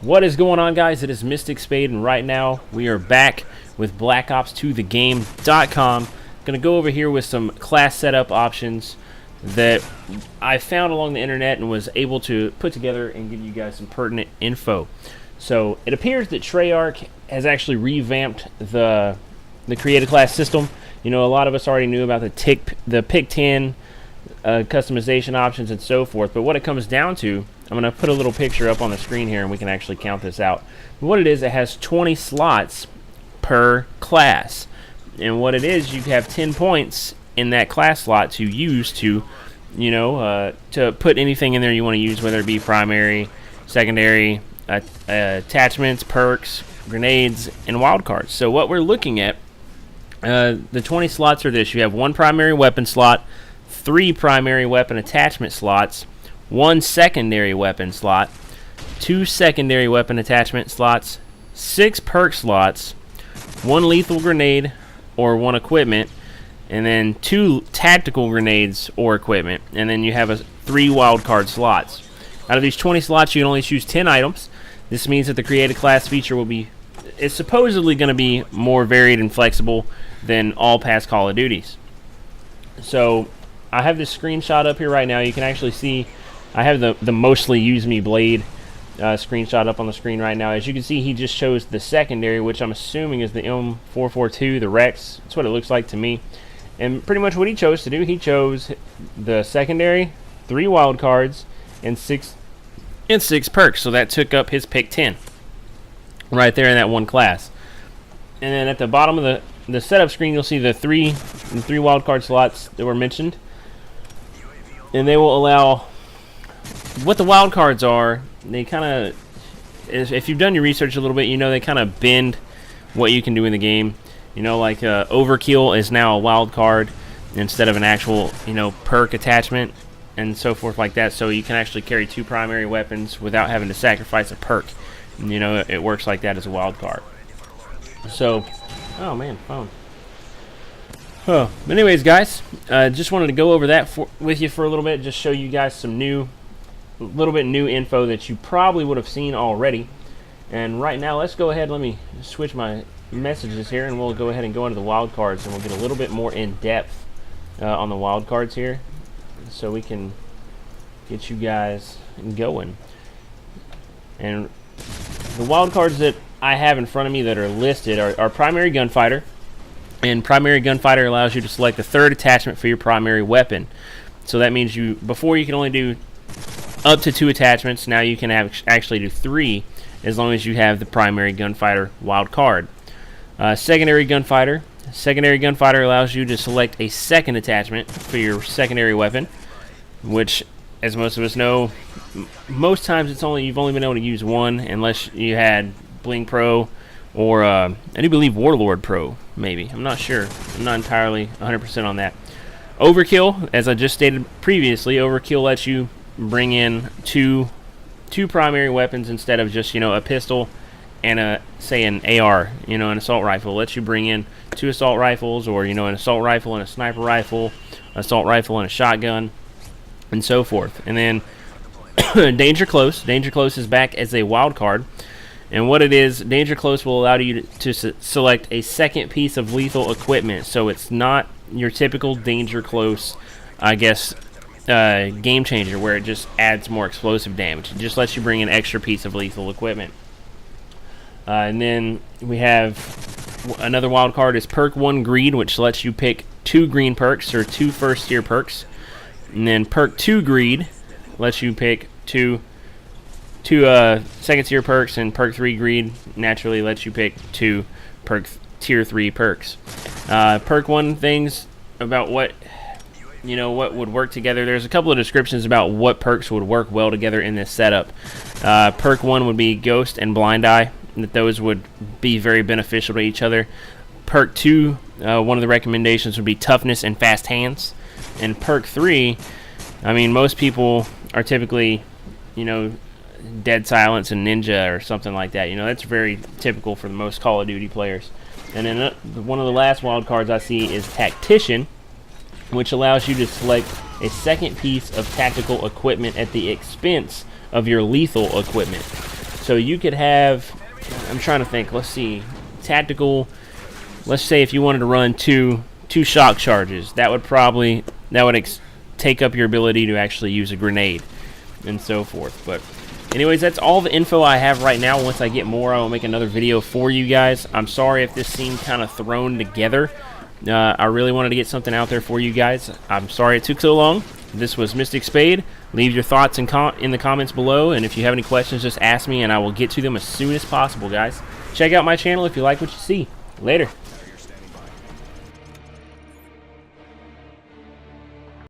What is going on, guys? It is MysticSpade, and right now we are back with Black Ops 2 thegame.com. Gonna go over here with some class setup options that I found along the internet and was able to put together and give you guys some pertinent info. So it appears that Treyarch has actually revamped the creative class system. You know, a lot of us already knew about the pick 10 customization options and so forth, but what it comes down to, I'm going to put a little picture up on the screen here and we can actually count this out. What it is, it has 20 slots per class, and what it is, you have 10 points in that class slot to use to, you know, to put anything in there you want to use, whether it be primary, secondary, attachments, perks, grenades, and wildcards. So what we're looking at, the 20 slots are this: you have one primary weapon slot, 3 primary weapon attachment slots, 1 secondary weapon slot, 2 secondary weapon attachment slots, 6 perk slots, 1 lethal grenade or 1 equipment, and then 2 tactical grenades or equipment, and then you have 3 wildcard slots. Out of these 20 slots, you can only choose 10 items. This means that the created class feature is supposedly going to be more varied and flexible than all past Call of Duties. So I have this screenshot up here right now. You can actually see I have the mostly use me blade screenshot up on the screen right now. As you can see, he just chose the secondary, which I'm assuming is the M442, the Rex. That's what it looks like to me. And pretty much what he chose to do, he chose the secondary, 3 wild cards, and 6 perks. So that took up his pick 10 right there in that one class. And then at the bottom of the setup screen, you'll see the three wild card slots that were mentioned, and they will allow. What the wild cards are, they kind of, if you've done your research a little bit, you know they kind of bend what you can do in the game. You know, like overkill is now a wild card instead of an actual, you know, perk attachment and so forth like that. So you can actually carry 2 primary weapons without having to sacrifice a perk. And, you know, it works like that as a wild card. So, oh man, phone. Oh, but anyways, guys, just wanted to go over that with you for a little bit, just show you guys some little bit new info that you probably would have seen already. And right now, let's go ahead. Let me switch my messages here, and we'll go ahead and go into the wild cards, and we'll get a little bit more in depth on the wild cards here, so we can get you guys going. And the wild cards that I have in front of me that are listed are primary gunfighter. And primary gunfighter allows you to select the 3rd attachment for your primary weapon. So that means before you can only do up to 2 attachments. Now you can actually do 3 as long as you have the primary gunfighter wild card. Secondary gunfighter. Secondary gunfighter allows you to select a 2nd attachment for your secondary weapon, which, as most of us know, most times you've only been able to use 1 unless you had Bling Pro or I do believe Warlord Pro, maybe. I'm not sure. I'm not entirely 100% on that. Overkill, as I just stated previously, overkill lets you bring in two primary weapons instead of just, you know, a pistol and an AR, you know, an assault rifle. It lets you bring in 2 assault rifles, or, you know, an assault rifle and a sniper rifle, assault rifle and a shotgun, and so forth. And then Danger Close. Danger Close is back as a wild card. And what it is, Danger Close will allow you to select a 2nd piece of lethal equipment. So it's not your typical Danger Close, I guess, game changer where it just adds more explosive damage. It just lets you bring an extra piece of lethal equipment. And then we have another wild card is Perk 1 Greed, which lets you pick 2 green perks or 2 first-tier perks. And then Perk 2 Greed lets you pick 2 second-tier perks, and Perk 3 Greed naturally lets you pick 2 Perk Tier 3 perks. Perk 1 things about what would work together. There's a couple of descriptions about what perks would work well together in this setup. Perk 1 would be Ghost and Blind Eye, that those would be very beneficial to each other. Perk 2, one of the recommendations would be Toughness and Fast Hands. And Perk 3, I mean, most people are typically, you know, Dead Silence and Ninja or something like that. You know, that's very typical for the most Call of Duty players. And then one of the last wild cards I see is Tactician, which allows you to select a 2nd piece of tactical equipment at the expense of your lethal equipment. So you could have, I'm trying to think, let's see, tactical, let's say if you wanted to run two shock charges, that would take up your ability to actually use a grenade and so forth. But anyways, that's all the info I have right now. Once I get more, I will make another video for you guys. I'm sorry if this seemed kind of thrown together. I really wanted to get something out there for you guys. I'm sorry it took so long. This was MysticSpade. Leave your thoughts in the comments below, and if you have any questions, just ask me, and I will get to them as soon as possible, guys. Check out my channel if you like what you see. Later.